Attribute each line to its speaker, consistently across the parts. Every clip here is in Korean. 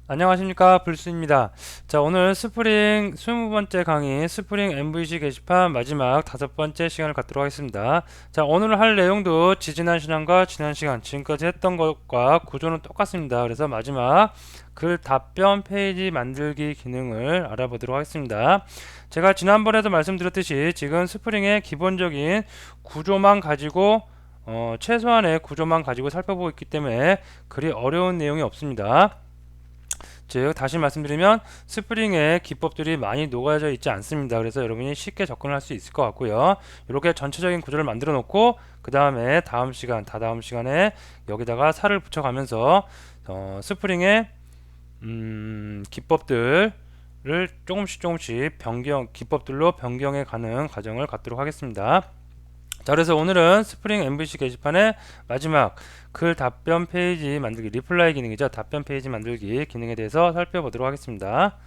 Speaker 1: 안녕하십니까, 불수입니다. 자, 오늘 스프링 20번째 강의 스프링 MVC 게시판 마지막 5번째 시간을 갖도록 하겠습니다. 자, 오늘 할 내용도 지지난 시간과 지난 시간 지금까지 했던 것과 구조는 똑같습니다. 그래서 마지막 글 답변 페이지 만들기 기능을 알아보도록 하겠습니다. 제가 지난번에도 말씀드렸듯이 지금 스프링의 기본적인 구조만 가지고 최소한의 구조만 가지고 살펴보고 있기 때문에 그리 어려운 내용이 없습니다. 즉 다시 말씀드리면 스프링의 기법들이 많이 녹아져 있지 않습니다. 그래서 여러분이 쉽게 접근할 수 있을 것 같고요. 이렇게 전체적인 구조를 만들어 놓고 그 다음에 다음 시간에 여기다가 살을 붙여가면서 스프링의 기법들을 조금씩 기법들로 변경해 가는 과정을 갖도록 하겠습니다. 자, 그래서 오늘은 스프링 MVC 게시판의 마지막 글 답변 페이지 만들기 리플라이 기능이죠. 답변 페이지 만들기 기능에 대해서 살펴보도록 하겠습니다.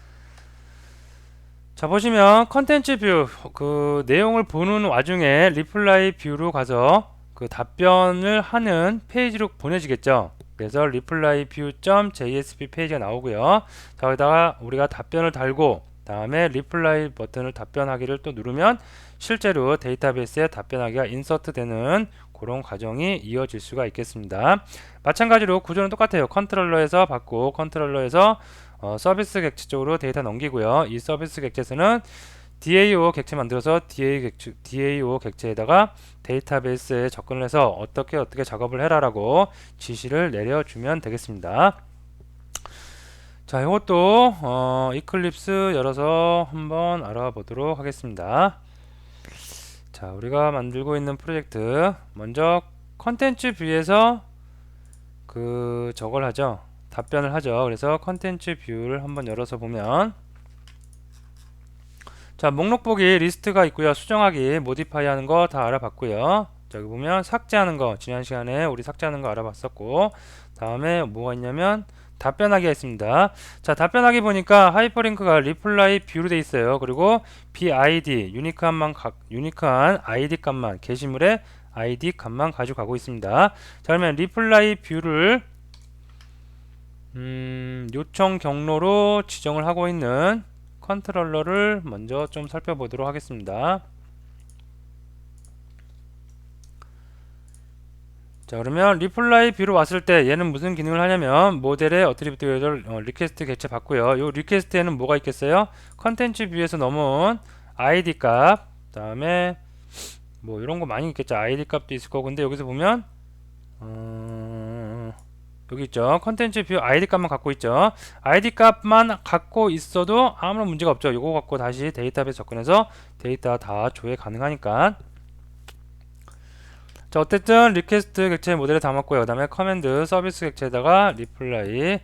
Speaker 1: 자, 보시면 컨텐츠 뷰 그 내용을 보는 와중에 리플라이 뷰로 가서 그 답변을 하는 페이지로 보내지겠죠. 그래서 reply view.jsp 페이지가 나오고요. 자, 여기다가 우리가 답변을 달고 다음에 reply 버튼을 답변하기를 또 누르면 실제로 데이터베이스에 답변하기가 인서트 되는 그런 과정이 이어질 수가 있겠습니다. 마찬가지로 구조는 똑같아요. 컨트롤러에서 받고 컨트롤러에서 서비스 객체 쪽으로 데이터 넘기고요. 이 서비스 객체에서는 DAO 객체 만들어서 DAO 객체에다가 데이터베이스에 접근을 해서 어떻게 작업을 해라라고 지시를 내려주면 되겠습니다. 자, 이것도 이클립스 열어서 한번 알아보도록 하겠습니다. 자, 우리가 만들고 있는 프로젝트 먼저 컨텐츠 뷰에서 저걸 하죠. 답변을 하죠. 그래서 컨텐츠 뷰를 한번 열어서 보면 자, 목록 보기 리스트가 있고요. 수정하기, 모디파이 하는 거 다 알아봤고요. 자, 여기 보면 삭제하는 거 지난 시간에 우리 삭제하는 거 알아봤었고 다음에 뭐가 있냐면 답변하기가 있습니다. 자, 답변하기 보니까 하이퍼링크가 리플라이 뷰로 돼 있어요. 그리고 BID 유니크한 ID 값만 게시물의 ID 값만 가져가고 있습니다. 자, 그러면 리플라이 뷰를 요청 경로로 지정을 하고 있는 컨트롤러를 먼저 좀 살펴보도록 하겠습니다. 자, 그러면 리플라이 뷰로 왔을 때 얘는 무슨 기능을 하냐면 모델의 어트리뷰트를 리퀘스트 객체 받고요. 요 리퀘스트에는 뭐가 있겠어요? 컨텐츠 뷰에서 넘어온 ID 값, 그다음에 뭐 이런 거 많이 있겠죠. ID 값도 있을 거고. 근데 여기서 보면 여기 있죠. 컨텐츠 뷰 ID 값만 갖고 있죠. ID 값만 갖고 있어도 아무런 문제가 없죠. 이거 갖고 다시 데이터베이스 접근해서 데이터 다 조회 가능하니까. 자, 어쨌든 리퀘스트 객체 모델에 담았고요. 그 다음에 커맨드 서비스 객체에다가 리플라이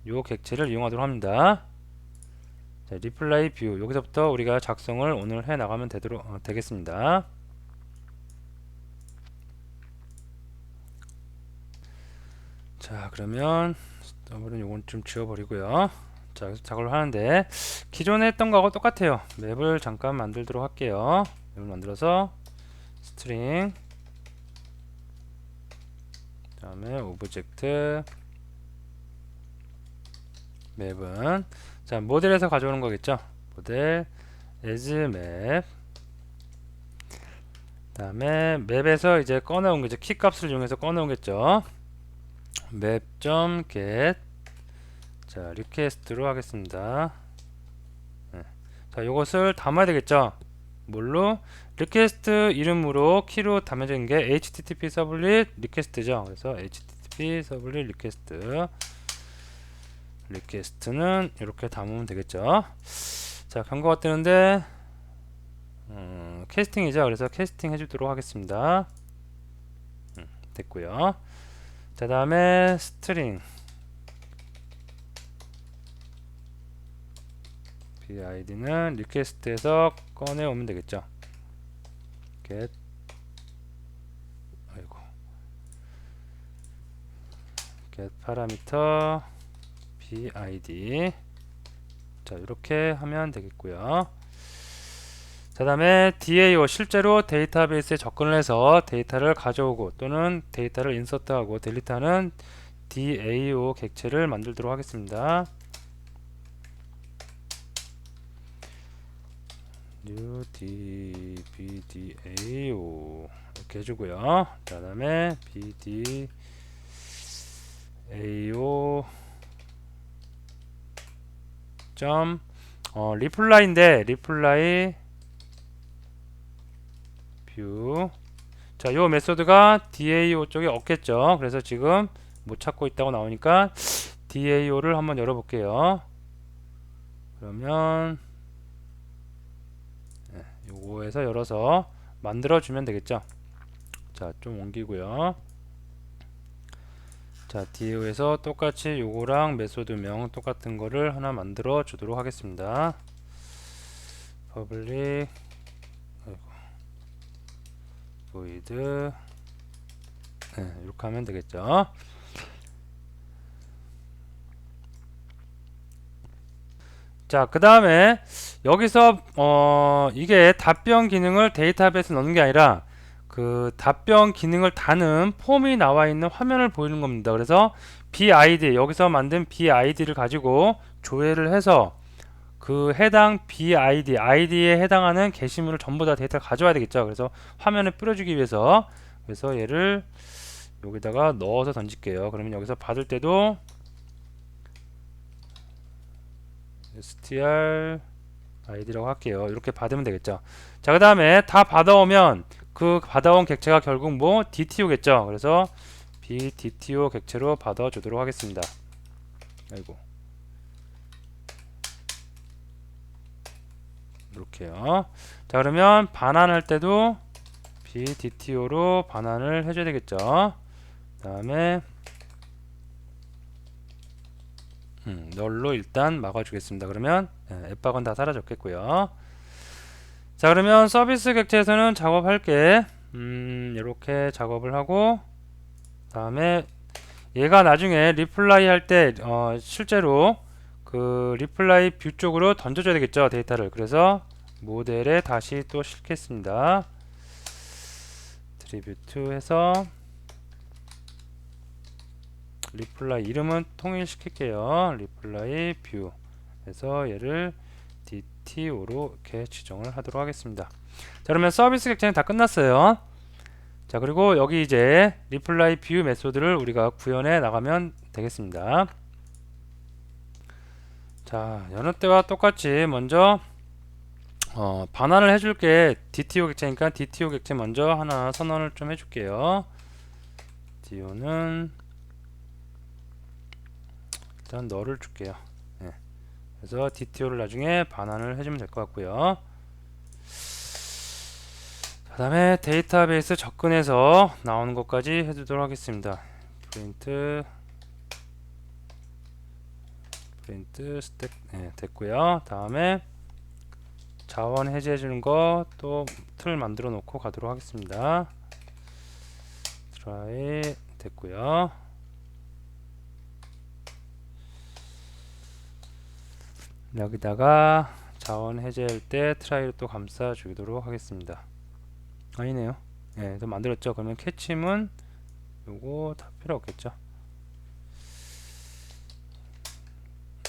Speaker 1: 요 객체를 이용하도록 합니다. 자, 리플라이 뷰 여기서부터 우리가 작성을 오늘 해 나가면 되겠습니다. 자, 그러면 더블은 요건 좀 지워버리고요. 자, 여기서 작업을 하는데 기존에 했던 거하고 똑같아요. 맵을 잠깐 만들도록 할게요. 맵을 만들어서 스트링 그 다음에 오브젝트 맵은 자, 모델에서 가져오는 거겠죠. 모델 as map 그 다음에 맵에서 이제 꺼내온 거죠. 키 값을 이용해서 꺼내오겠죠. map.get 자, 리퀘스트로 하겠습니다. 네. 자, 요것을 담아야 되겠죠. 뭘로? 리퀘스트 이름으로 키로 담아진 게 http 서블릿 리퀘스트죠. 그래서 http 서블릿 리퀘스트는 이렇게 담으면 되겠죠. 자, 경고가 뜨는데 캐스팅이죠. 그래서 캐스팅 해주도록 하겠습니다. 됐고요. 자, 다음에 스트링 BID는 리퀘스트에서 꺼내오면 되겠죠. get 파라미터 BID 자, 이렇게 하면 되겠고요. 자, 다음에 DAO 실제로 데이터베이스에 접근을 해서 데이터를 가져오고 또는 데이터를 인서트하고 딜리트하는 DAO 객체를 만들도록 하겠습니다. new dbdao 이렇게 해주고요. 그 다음에 bdao 점 리플라이인데 리플라이 뷰. 자, 요 메소드가 DAO 쪽에 없겠죠. 그래서 지금 못 찾고 있다고 나오니까 DAO를 한번 열어볼게요. 그러면 요거에서 열어서 만들어주면 되겠죠. 자, 좀 옮기고요. 자, DAO에서 똑같이 요거랑 메소드명 똑같은 거를 하나 만들어 주도록 하겠습니다. public void 이렇게 하면 되겠죠. 자, 그 다음에 여기서 이게 답변 기능을 데이터베이스에 넣는 게 아니라 그 답변 기능을 다는 폼이 나와 있는 화면을 보이는 겁니다. 그래서 BID 여기서 만든 BID를 가지고 조회를 해서 그 해당 BID ID에 해당하는 게시물을 전부 다 데이터를 가져와야 되겠죠. 그래서 화면에 뿌려주기 위해서 그래서 얘를 여기다가 넣어서 던질게요. 그러면 여기서 받을 때도 str id라고 할게요. 이렇게 받으면 되겠죠. 자, 그 다음에 다 받아오면 그 받아온 객체가 결국 뭐 DTO겠죠. 그래서 bDTO 객체로 받아주도록 하겠습니다. 아이고, 이렇게요. 자, 그러면 반환할 때도 bDTO로 반환을 해줘야 되겠죠. 그 다음에 널로 일단 막아주겠습니다. 그러면 앱박은 다 사라졌겠고요. 자, 그러면 서비스 객체에서는 작업할게 이렇게 작업을 하고 다음에 얘가 나중에 리플라이 할 때 실제로 그 리플라이 뷰 쪽으로 던져줘야 되겠죠, 데이터를. 그래서 모델에 다시 또 싣겠습니다. 트리뷰트 해서 리플라이 이름은 통일시킬게요. 리플라이 뷰 해서 얘를 DTO로 이렇게 지정을 하도록 하겠습니다. 자, 그러면 서비스 객체는 다 끝났어요. 자, 그리고 여기 이제 리플라이 뷰 메소드를 우리가 구현해 나가면 되겠습니다. 자, 여느 때와 똑같이 먼저 반환을 해줄게. DTO 객체니까 DTO 객체 먼저 하나 선언을 좀 해줄게요. DO는 일단 너를 줄게요. 네. 그래서 DTO를 나중에 반환을 해주면 될 것 같고요. 그 다음에 데이터베이스 접근해서 나오는 것까지 해주도록 하겠습니다. 프린트 스택 됐고요. 다음에 자원 해제해 주는 거 또 틀 만들어 놓고 가도록 하겠습니다. 트라이 됐고요. 여기다가 자원 해제할 때 트라이를 또 감싸 주도록 하겠습니다. 아니네요. 예, 또 만들었죠. 그러면 캐치문 요거 다 필요 없겠죠.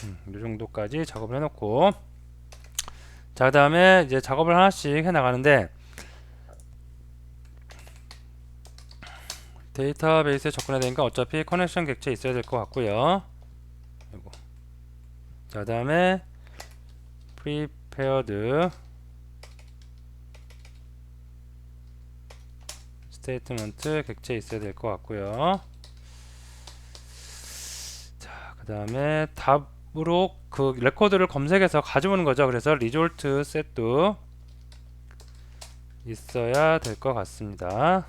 Speaker 1: 이 정도까지 작업을 해놓고 자, 그 다음에 이제 작업을 하나씩 해 나가는데 데이터베이스에 접근해야 되니까 어차피 커넥션 객체 있어야 될 것 같고요. 자, 그 다음에 prepared 스테이트먼트 객체 있어야 될 것 같고요. 자, 그 다음에 답으로 그 레코드를 검색해서 가져오는 거죠. 그래서 result set도 있어야 될 것 같습니다.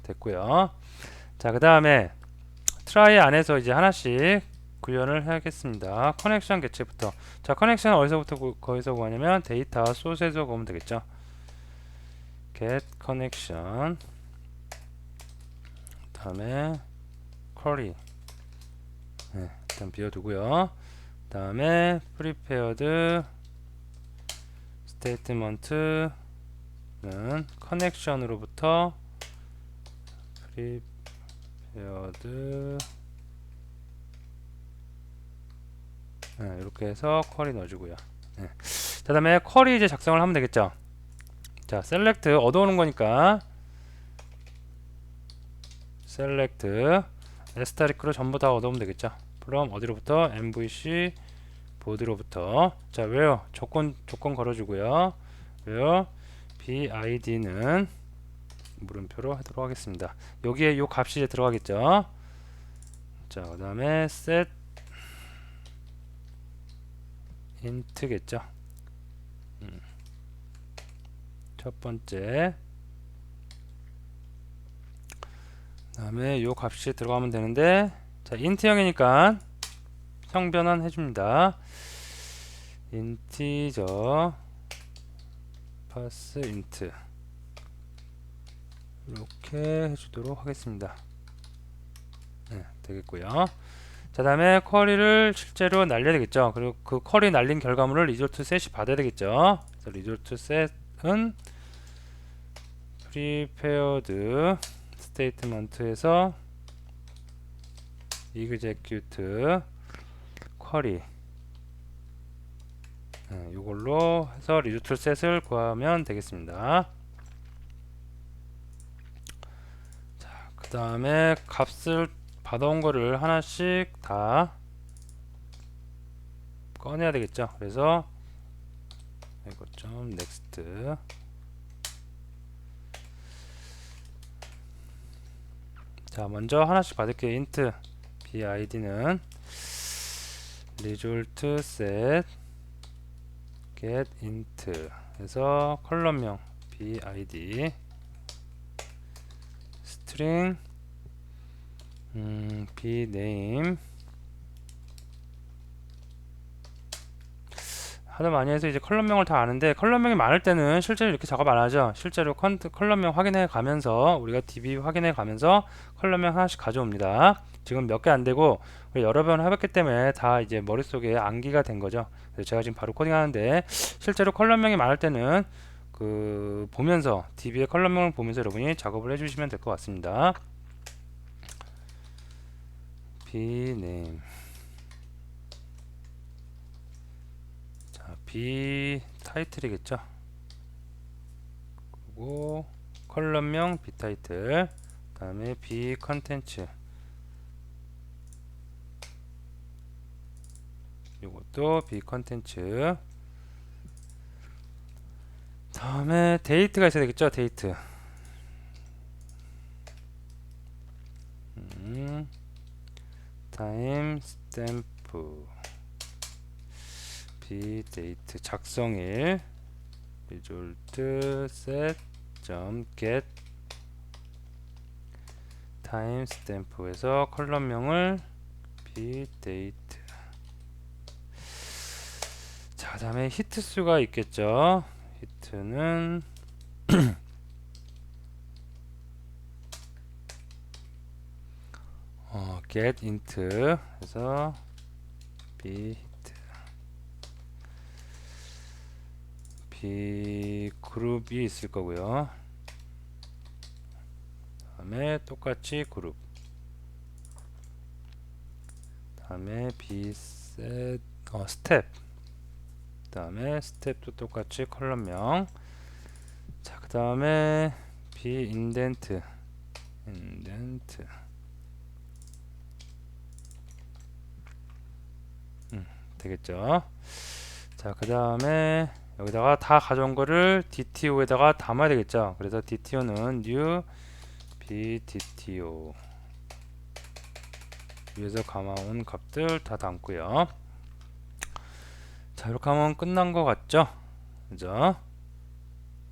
Speaker 1: 됐고요. 자, 그 다음에 트라이 안에서 이제 하나씩 구현을 해야겠습니다. 커넥션 객체부터. 자, 커넥션 어디서부터 거기서 구하냐면 데이터 소스에서 구하면 되겠죠. get connection 다음에 query 일단 비워두고요. 다음에 prepared statement는 connection으로부터 prepared 이렇게 해서 쿼리 넣어주고요. 자, 다음에 쿼리 이제 작성을 하면 되겠죠. 자, 셀렉트 얻어오는 거니까 셀렉트 에스타릭으로 전부 다 얻어오면 되겠죠. 그럼 어디로부터? MVC 보드로부터. 자, 왜요? 조건 걸어주고요. 왜요? BID는 물음표로 하도록 하겠습니다. 여기에 요 값이 이제 들어가겠죠. 자, 그 다음에 set int겠죠. 첫 번째. 그 다음에 요 값이 들어가면 되는데, 자, int형이니까 형 변환 해줍니다. integer pass int 이렇게 해주도록 하겠습니다. 네, 되겠고요. 자, 다음에 쿼리를 실제로 날려야 되겠죠. 그리고 그 쿼리 날린 결과물을 result set이 받아야 되겠죠. 그래서 result set은 prepared statement에서 execute 쿼리, 네, 이걸로 해서 result set을 구하면 되겠습니다. 자, 그 다음에 값을 받아온 거를 하나씩 다 꺼내야 되겠죠. 그래서 이거 좀 next. 자, 먼저 하나씩 받을게요. int BID는 result set get int 해서 컬럼명 BID string bname 하도 많이 해서 이제 컬럼명을 다 아는데, 컬럼명이 많을 때는 실제로 이렇게 작업 안 하죠. 실제로 컬럼명 확인해 가면서, 우리가 DB 확인해 가면서 컬럼명 하나씩 가져옵니다. 지금 몇 개 안 되고 여러 번 해봤기 때문에 다 이제 머릿속에 암기가 된 거죠. 그래서 제가 지금 바로 코딩 하는데, 실제로 컬럼명이 많을 때는 그 보면서 DB의 컬럼명을 보면서 여러분이 작업을 해주시면 될 것 같습니다. bname, B 타이틀이겠죠. 그리고 컬럼명 B 타이틀, 그 다음에 B 컨텐츠, 이것도 B 컨텐츠. 다음에 데이트가 있어야 되겠죠. 데이트. 타임 스탬프 bdate 작성일 result set get timestamp에서 컬럼명을 bdate. 자, 그 다음에 히트 수가 있겠죠. 히트는 get int 해서 b B 그룹이 있을 거고요. 다음에 똑같이 그룹. 다음에 B set 스텝. 다음에 스텝도 똑같이 컬럼명. 자, 그 다음에 B 인덴트. 되겠죠. 자, 그 다음에 여기다가 다 가져온 거를 DTO에다가 담아야 되겠죠. 그래서 DTO는 new bdto 위에서 감아온 값들 다 담고요. 자, 이렇게 하면 끝난 것 같죠. 그죠?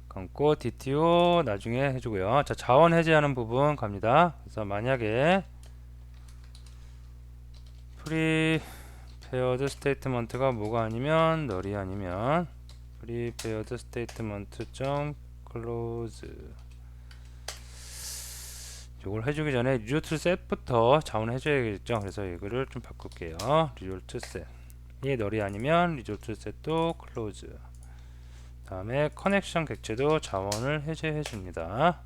Speaker 1: 감고 DTO 나중에 해주고요. 자, 자원 해제하는 부분 갑니다. 그래서 만약에 prepared statement가 뭐가 아니면 널이 아니면 prepared statement close, 이걸 해주기 전에 result set부터 자원을 해줘야겠죠. 그래서 이거를 좀 바꿀게요. result set 이 널이 아니면 result set도 close. 다음에 커넥션 객체도 자원을 해제해 줍니다.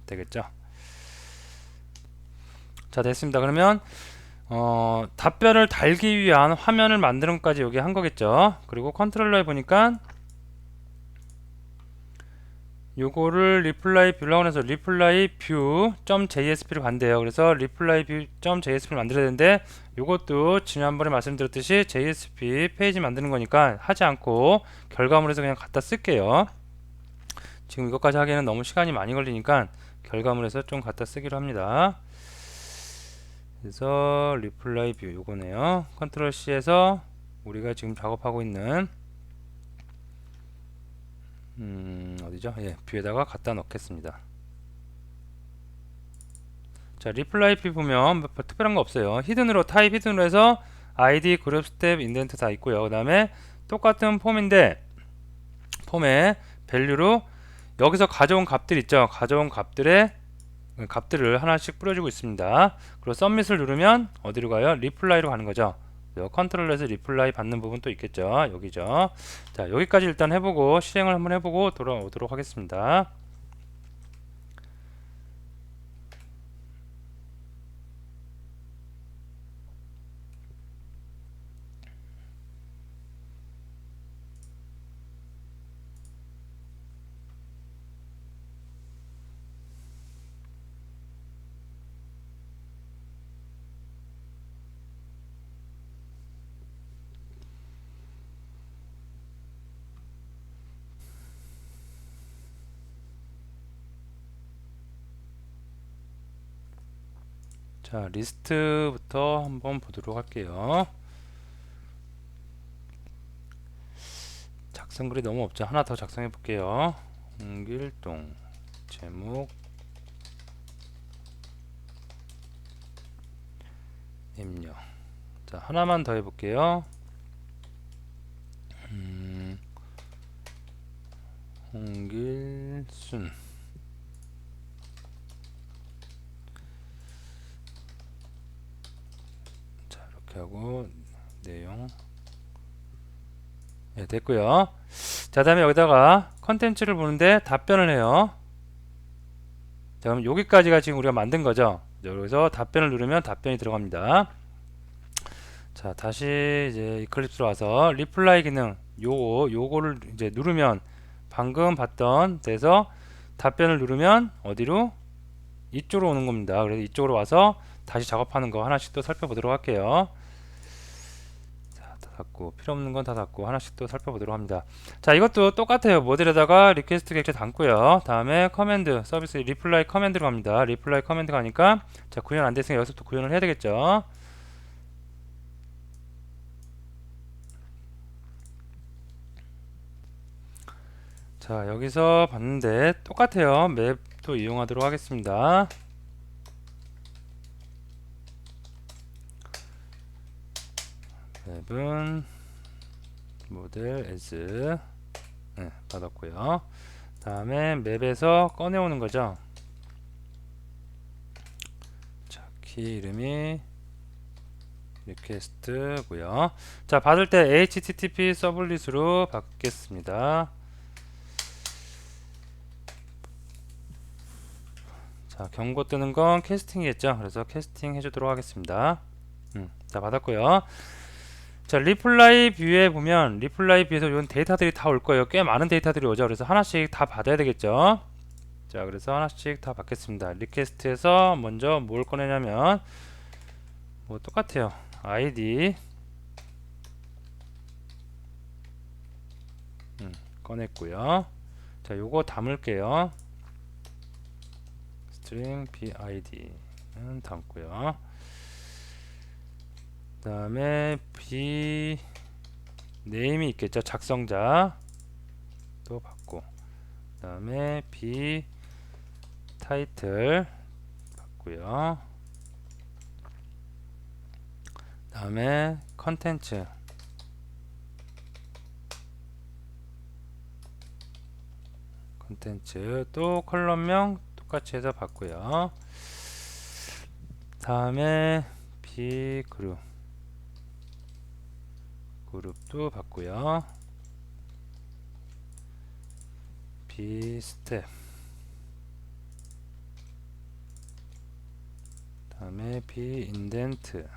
Speaker 1: 되겠죠. 자, 됐습니다. 그러면 답변을 달기 위한 화면을 만드는 것까지 여기 한 거겠죠. 그리고 컨트롤러에 보니까 요거를 리플라이 뷰라고 해서 리플라이 뷰.jsp로 간대요. 그래서 리플라이 뷰.jsp를 만들어야 되는데 요것도 지난번에 말씀드렸듯이 JSP 페이지 만드는 거니까 하지 않고 결과물에서 그냥 갖다 쓸게요. 지금 이것까지 하기에는 너무 시간이 많이 걸리니까 결과물에서 좀 갖다 쓰기로 합니다. 그래서 리플라이 뷰 요거네요. 컨트롤 C에서 우리가 지금 작업하고 있는 어디죠? 예, 뷰에다가 갖다 넣겠습니다. 자, 리플라이 뷰 보면 뭐 특별한 거 없어요. 히든으로 타입 히든으로 해서 아이디, 그룹, 스텝, 인덴트 다 있고요. 그 다음에 똑같은 폼인데 폼에 밸류로 여기서 가져온 값들 있죠. 가져온 값들의 값들을 하나씩 뿌려주고 있습니다. 그리고 서밋을 누르면 어디로 가요? 리플라이로 가는 거죠. 컨트롤에서 리플라이 받는 부분 또 있겠죠. 여기죠. 자, 여기까지 일단 해보고 실행을 한번 해보고 돌아오도록 하겠습니다. 자, 리스트부터 한번 보도록 할게요. 작성글이 너무 없죠. 하나 더 작성해 볼게요. 홍길동 제목 입력. 자, 하나만 더 해볼게요. 홍길순. 자, 이렇게 하고 내용. 네, 됐고요. 자, 다음에 여기다가 컨텐츠를 보는데 답변을 해요. 자, 그럼 여기까지가 지금 우리가 만든 거죠. 여기서 답변을 누르면 답변이 들어갑니다. 자, 다시 이제 이클립스로 와서 리플라이 기능 요거를 이제 누르면 방금 봤던 데서 답변을 누르면 어디로? 이쪽으로 오는 겁니다. 그래서 이쪽으로 와서 다시 작업하는 거 하나씩 또 살펴보도록 할게요. 자, 다 닫고 필요 없는 건 다 닫고 하나씩 또 살펴보도록 합니다. 자, 이것도 똑같아요. 모델에다가 리퀘스트 객체 담고요. 다음에 커맨드 서비스 리플라이 커맨드로 갑니다. 리플라이 커맨드 가니까 자, 구현 안 됐으니까 여기서부터 구현을 해야 되겠죠. 자, 여기서 봤는데 똑같아요. 맵도 이용하도록 하겠습니다. 맵은 모델 as 네, 받았고요. 다음에 맵에서 꺼내오는 거죠. 자, 키 이름이 리퀘스트고요. 자, 받을 때 http 서블릿으로 받겠습니다. 자, 경고 뜨는 건 캐스팅이겠죠. 그래서 캐스팅 해주도록 하겠습니다. 자, 받았고요. 자, 리플라이 뷰에 보면 리플라이 뷰에서 이런 데이터들이 다 올 거예요. 꽤 많은 데이터들이 오죠. 그래서 하나씩 다 받아야 되겠죠. 자, 그래서 하나씩 다 받겠습니다. 리퀘스트에서 먼저 뭘 꺼내냐면 뭐 똑같아요. 아이디 꺼냈고요. 자, 요거 담을게요. string bid는 담고요. 그 다음에 b 네임이 있겠죠. 작성자 또 받고, 그 다음에 b 타이틀 받고요. 그 다음에 컨텐츠 또 컬럼명 똑같이 해서 받고요. 다음에 b 그룹도 받고요. b 스텝 다음에 b 인덴트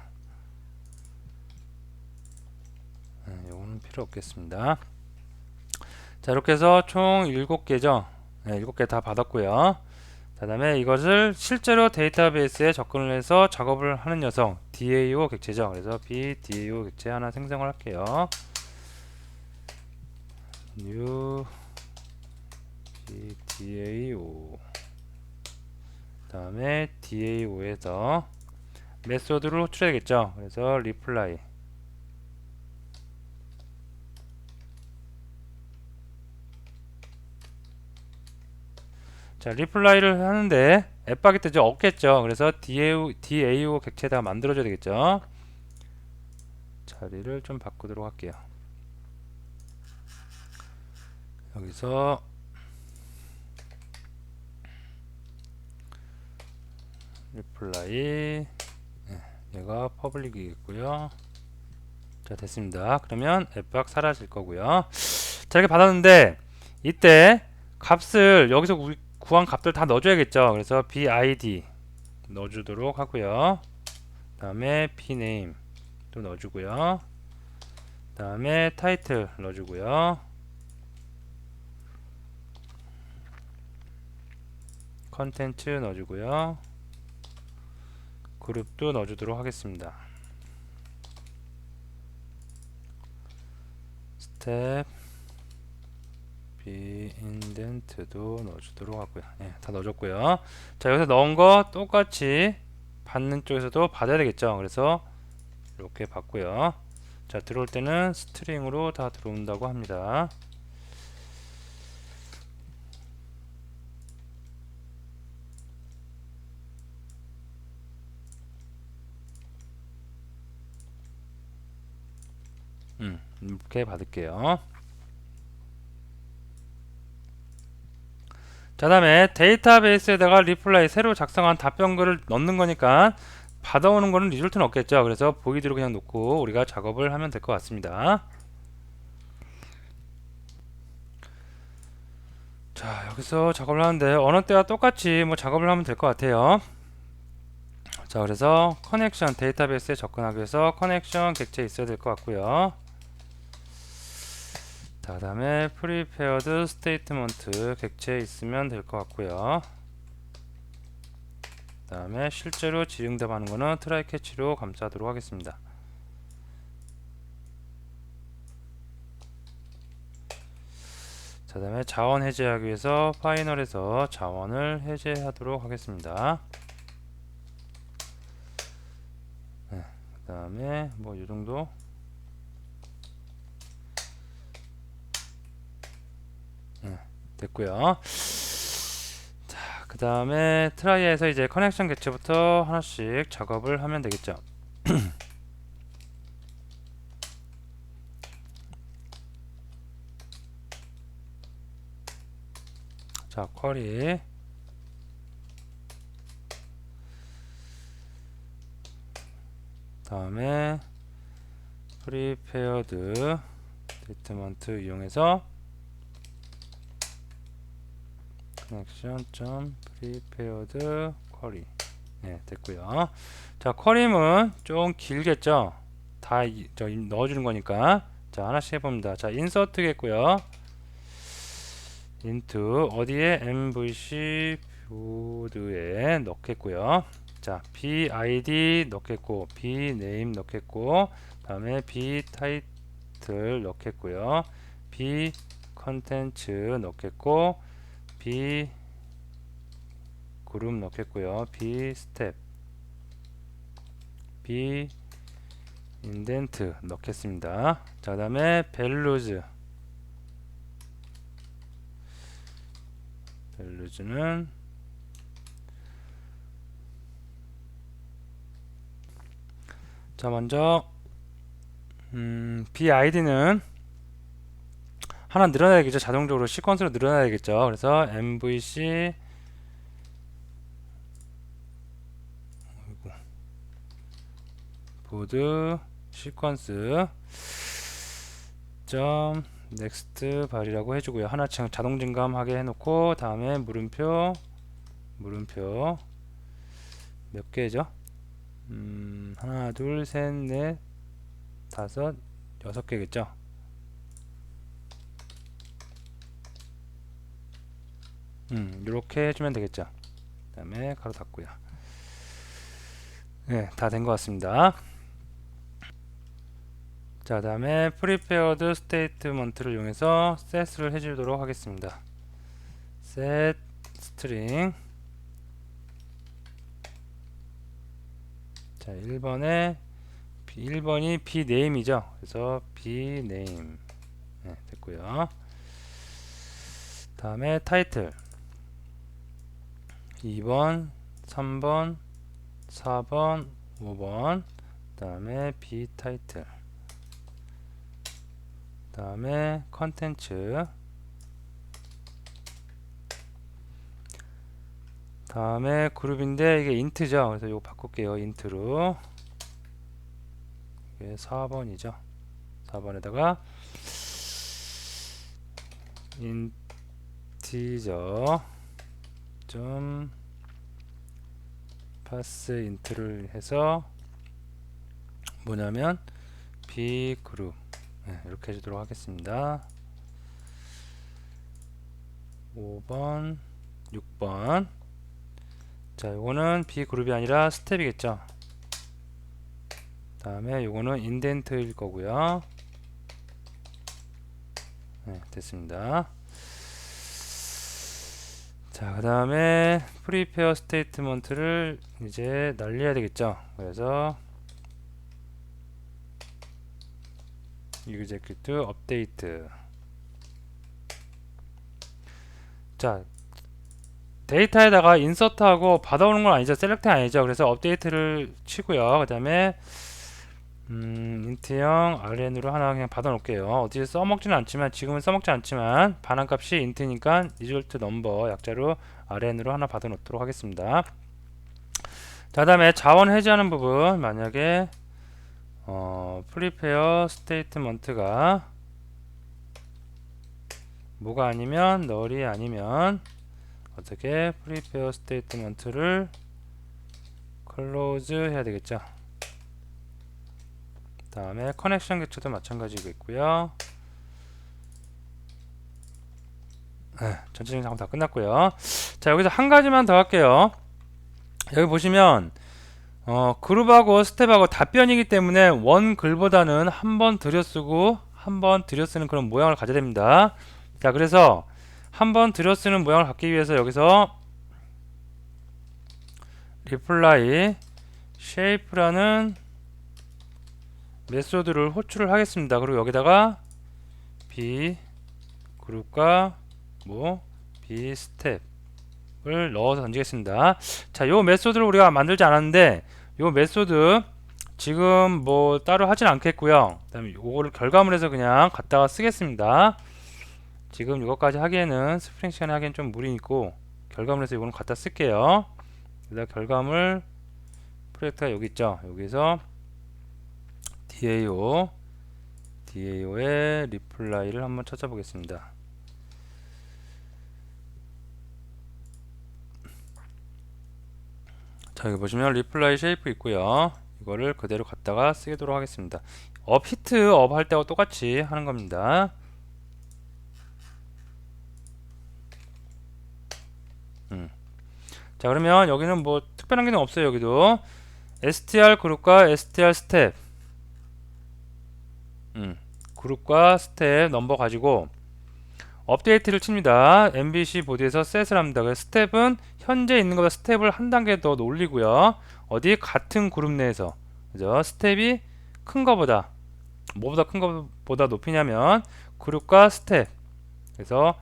Speaker 1: 필요 없겠습니다. 자, 이렇게 해서 총 7개죠. 네, 7개 다 받았고요. 그 다음에 이것을 실제로 데이터베이스에 접근을 해서 작업을 하는 녀석 DAO 객체죠. 그래서 BDAO 객체 하나 생성을 할게요. new BDAO 그 다음에 DAO에서 메소드를 호출해야겠죠. 그래서 reply 자, 리플라이를 하는데 앱박이 뜨죠? 없겠죠. 그래서 DAO 객체에다가 만들어줘야 되겠죠. 자리를 좀 바꾸도록 할게요. 여기서 리플라이 얘가 퍼블릭이겠고요. 자, 됐습니다. 그러면 앱박 사라질 거고요. 자, 이렇게 받았는데 이때 값을 여기서 우리 구한 값들 다 넣어줘야겠죠. 그래서 BID 넣어주도록 하고요. 그 다음에 bname 또 넣어주고요. 그 다음에 타이틀 넣어주고요. 컨텐츠 넣어주고요. 그룹도 넣어주도록 하겠습니다. 스텝 인덴트도 넣어주도록 하고요. 네, 다 넣어줬고요. 자, 여기서 넣은 거 똑같이 받는 쪽에서도 받아야 되겠죠. 그래서 이렇게 받고요. 자, 들어올 때는 스트링으로 다 들어온다고 합니다. 이렇게 받을게요. 자, 다음에 데이터베이스에다가 리플라이 새로 작성한 답변글을 넣는 거니까 받아오는 거는 리졸트는 없겠죠. 그래서 보이드로 그냥 놓고 우리가 작업을 하면 될 것 같습니다. 자, 여기서 작업을 하는데 어느 때와 똑같이 뭐 작업을 하면 될 것 같아요. 자, 그래서 커넥션 데이터베이스에 접근하기 위해서 커넥션 객체 있어야 될 것 같고요. 자, 다음에 prepared statement 객체 있으면 될 것 같고요. 그 다음에 실제로 지응답하는 거는 try catch로 감싸도록 하겠습니다. 자, 다음에 자원 해제하기 위해서 파이널에서 자원을 해제하도록 하겠습니다. 네, 그 다음에 뭐 이 정도. 네, 됐고요. 자, 그 다음에 트라이에서 이제 커넥션 객체부터 하나씩 작업을 하면 되겠죠. 자, 쿼리 다음에 prepared statement 이용해서 connection.prepared query 네, 됐고요. 자, 쿼리는 좀 길겠죠. 다 넣어주는 거니까. 자, 하나씩 해봅니다. 자, insert겠고요. into 어디에 MVC 보드에 넣겠고요. 자, BID 넣겠고, BName 넣겠고, 다음에 BTitle 넣겠고요. BContent 넣겠고, BGroup 넣겠고요. BStep, BIndent 넣겠습니다. 자, 다음에 밸류즈는 자, 먼저 BID는 하나 늘어나야겠죠. 자동적으로 시퀀스로 늘어나야겠죠. 그래서 MVC 보드 시퀀스 점 넥스트 발이라고 해주고요. 하나 자동 증감하게 해놓고 다음에 물음표 몇 개죠? 하나 둘 셋 넷 다섯 6개겠죠. 이렇게 해주면 되겠죠. 그 다음에 가로 닫고요. 네, 다 된 것 같습니다. 자, 그 다음에 prepared statement를 이용해서 set을 해주도록 하겠습니다. set string. 자, 1번이 bname이죠. 그래서 bname. 네, 됐고요. 다음에 타이틀 2번, 3번, 4번, 5번. 다음에 b 타이틀. 다음에 컨텐츠. 다음에 그룹인데 이게 인트죠. 그래서 이거 바꿀게요. 인트로. 이게 4번이죠. 4번에다가 인티저 좀 파스 인트를 해서 뭐냐면 b 그룹. 네, 이렇게 해주도록 하겠습니다. 5번, 6번. 자, 요거는 b 그룹이 아니라 스텝이겠죠. 다음에 요거는 인덴트일 거고요. 네, 됐습니다. 자, 그 다음에 prepare statement를 이제 날려야 되겠죠. 그래서 execute update. 자, 데이터에다가 인서트하고 받아오는 건 아니죠. 셀렉트 아니죠. 그래서 업데이트를 치고요. 그 다음에 int형 rn으로 하나 그냥 받아 놓을게요. 어디에 써먹지는 않지만, 지금은 써먹지 않지만 반환값이 int니까 result number 약자로 rn으로 하나 받아 놓도록 하겠습니다. 자, 다음에 자원 해제하는 부분. 만약에 prepare statement가 뭐가 아니면 null이 아니면 어떻게 prepare statement를 close 해야 되겠죠. 다음에 커넥션 객체도 마찬가지겠고요. 네, 전체적인 작업 다 끝났고요. 자, 여기서 한 가지만 더 할게요. 여기 보시면 그룹하고 스텝하고 답변이기 때문에 원 글보다는 한 번 들여쓰고 한 번 들여쓰는 그런 모양을 가져야 됩니다. 자, 그래서 한 번 들여쓰는 모양을 갖기 위해서 여기서 reply shape라는 메소드를 호출을 하겠습니다. 그리고 여기다가 b 그룹과 b 스텝을 넣어서 던지겠습니다. 자, 요 메소드를 우리가 만들지 않았는데 요 메소드 지금 뭐 따로 하진 않겠고요. 그다음에 요거를 결과물에서 그냥 갖다가 쓰겠습니다. 지금 이것까지 하기에는 스프링 시간에 하기엔 좀 무리 있고 결과물에서 이거는 갖다 쓸게요. 그래서 결과물 프로젝트가 여기 있죠. 여기서 DAO의 리플라이를 한번 찾아보겠습니다. 자, 여기 보시면 리플라이 쉐이프 있고요. 이거를 그대로 갖다가 쓰도록 하겠습니다. 히트 업 할 때와 똑같이 하는 겁니다. 자, 그러면 여기는 뭐 특별한 기능 없어요. 여기도 str 그룹과 str 스텝 그룹과 스텝 넘버 가지고 업데이트를 칩니다. MVC 보드에서 셋을 합니다. 그래서 스텝은 현재 있는 것보다 스텝을 한 단계 더 올리고요. 어디 같은 그룹 내에서 그죠? 스텝이 큰 거보다 뭐보다 큰 거보다 높이냐면 그룹과 스텝. 그래서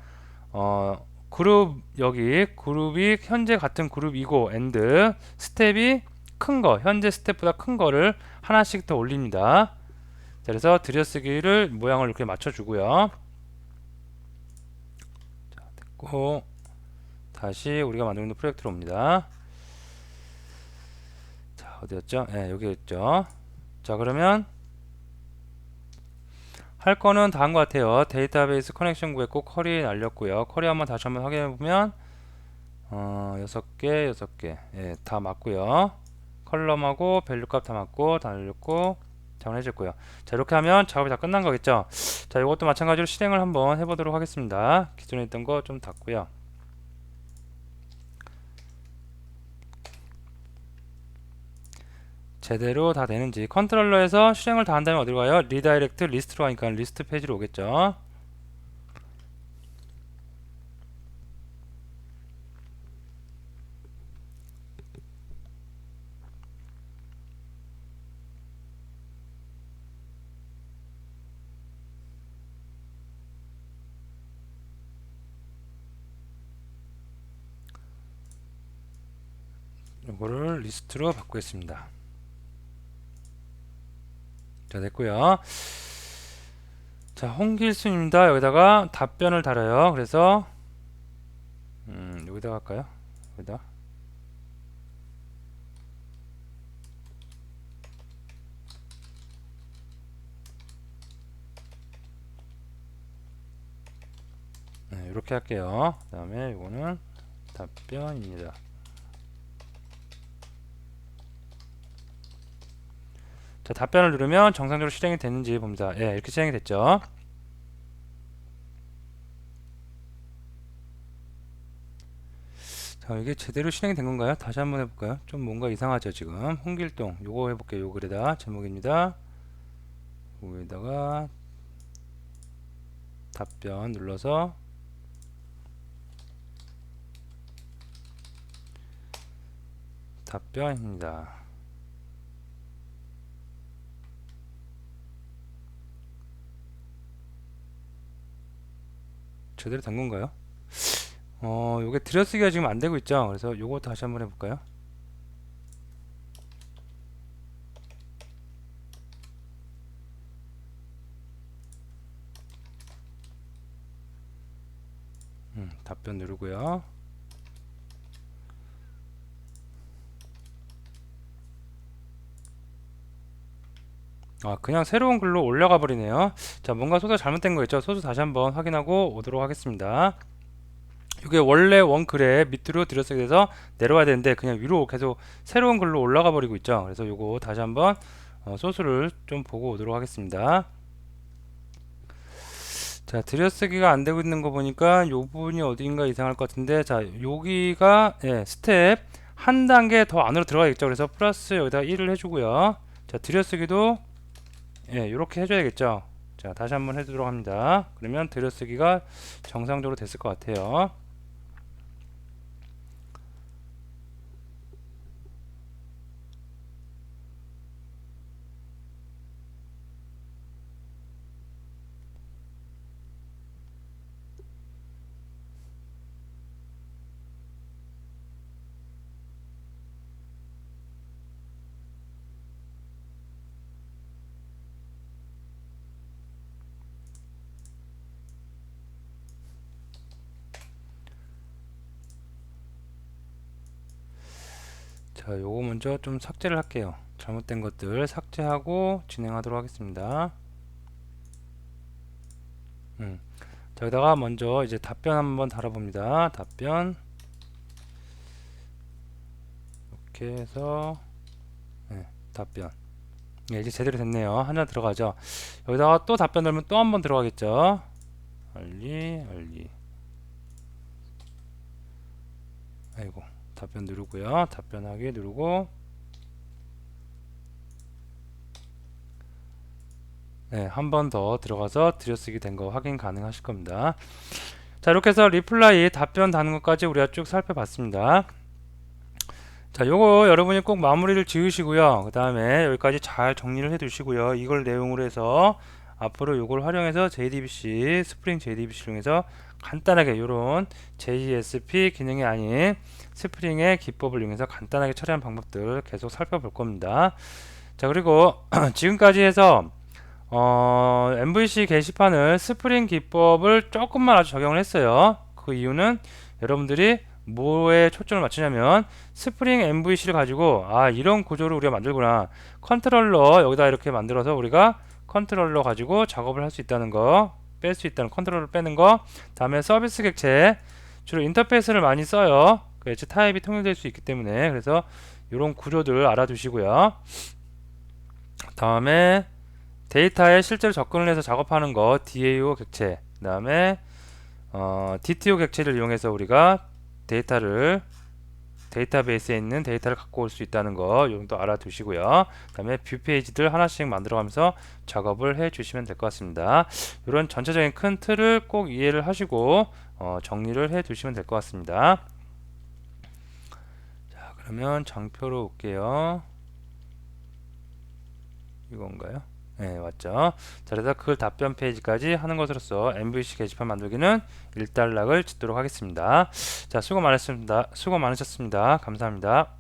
Speaker 1: 그룹 여기 그룹이 현재 같은 그룹이고 엔드 스텝이 큰 거 현재 스텝보다 큰 거를 하나씩 더 올립니다. 자, 그래서 들여쓰기를 모양을 이렇게 맞춰주고요. 자, 됐고 다시 우리가 만든 프로젝트로 옵니다. 자, 어디였죠? 네, 여기였죠. 자, 그러면 할 거는 다 한 것 같아요. 데이터베이스 커넥션 구했고 쿼리 날렸고요. 쿼리 한번 다시 한번 확인해 보면 6개, 6개 예, 다 맞고요. 컬럼하고 밸류 값 다 맞고 다 날렸고 작업해줬고요. 자, 이렇게 하면 작업이 다 끝난 거겠죠. 자, 이것도 마찬가지로 실행을 한번 해보도록 하겠습니다. 기존에 있던 거 좀 닫고요. 제대로 다 되는지. 컨트롤러에서 실행을 다 한다면 어디로 가요? 리다이렉트 리스트로 가니까 리스트 페이지로 오겠죠. 이거를 리스트로 바꾸겠습니다. 자, 됐고요. 자, 홍길순입니다. 여기다가 답변을 달아요. 그래서 여기다가 할까요? 여기다. 네, 이렇게 할게요. 그 다음에 이거는 답변입니다. 자, 답변을 누르면 정상적으로 실행이 됐는지 봅니다. 예, 이렇게 실행이 됐죠. 자, 이게 제대로 실행이 된 건가요? 다시 한번 해볼까요? 좀 뭔가 이상하죠, 지금. 홍길동, 요거 해볼게요. 요 글에다 제목입니다. 여기다가 답변 눌러서 답변입니다. 제대로 된 건가요? 요게 들여쓰기가 지금 안 되고 있죠. 그래서 요거 다시 한번 해볼까요? 답변 누르고요. 그냥 새로운 글로 올라가 버리네요. 자, 뭔가 소스가 잘못된 거 있죠. 소스 다시 한번 확인하고 오도록 하겠습니다. 이게 원래 원글에 밑으로 들여쓰게 돼서 내려와야 되는데 그냥 위로 계속 새로운 글로 올라가 버리고 있죠. 그래서 요거 다시 한번 소스를 좀 보고 오도록 하겠습니다. 자, 들여쓰기가 안 되고 있는 거 보니까 요 부분이 어딘가 이상할 것 같은데, 자, 여기가 스텝 한 단계 더 안으로 들어가겠죠. 그래서 플러스 여기다 1을 해주고요. 자, 들여쓰기도 이렇게 해줘야겠죠. 자, 다시 한번 해주도록 합니다. 그러면 들여쓰기가 정상적으로 됐을 것 같아요. 자, 요거 먼저 좀 삭제를 할게요. 잘못된 것들 삭제하고 진행하도록 하겠습니다. 자, 여기다가 먼저 이제 답변 한번 달아봅니다. 답변 이렇게 해서 답변. 이제 제대로 됐네요. 하나 들어가죠. 여기다가 또 답변 넣으면 또 한 번 들어가겠죠. 알리. 아이고, 답변 누르고요. 답변하기 누르고 한 번 더 들어가서 들여쓰기 된 거 확인 가능하실 겁니다. 자, 이렇게 해서 리플라이 답변 다는 것까지 우리가 쭉 살펴봤습니다. 자, 요거 여러분이 꼭 마무리를 지으시고요. 그 다음에 여기까지 잘 정리를 해 두시고요. 이걸 내용으로 해서 앞으로 요걸 활용해서 JDBC, 스프링 JDBC를 이용해서 간단하게 요런 JSP 기능이 아닌 스프링의 기법을 이용해서 간단하게 처리하는 방법들 계속 살펴볼 겁니다. 자, 그리고 지금까지 해서 MVC 게시판을 스프링 기법을 조금만 아주 적용을 했어요. 그 이유는 여러분들이 뭐에 초점을 맞추냐면 스프링 MVC를 가지고 이런 구조를 우리가 만들구나, 컨트롤러 여기다 이렇게 만들어서 우리가 컨트롤러 가지고 작업을 할 수 있다는 거, 뺄 수 있다는, 컨트롤러 빼는 거, 다음에 서비스 객체 주로 인터페이스를 많이 써요. 그 엣지 타입이 통일될 수 있기 때문에. 그래서 이런 구조들 알아두시고요. 다음에 데이터에 실제로 접근을 해서 작업하는 거 DAO 객체, 그 다음에 DTO 객체를 이용해서 우리가 데이터 데이터베이스에 있는 데이터를 갖고 올 수 있다는 거 이 정도 알아두시고요. 그 다음에 뷰 페이지들 하나씩 만들어가면서 작업을 해 주시면 될 것 같습니다. 이런 전체적인 큰 틀을 꼭 이해를 하시고 정리를 해 두시면 될 것 같습니다. 자, 그러면 장표로 올게요. 이건가요? 네, 맞죠. 자, 그래서 그 답변 페이지까지 하는 것으로서 MVC 게시판 만들기는 일단락을 짓도록 하겠습니다. 자, 수고 많으셨습니다. 감사합니다.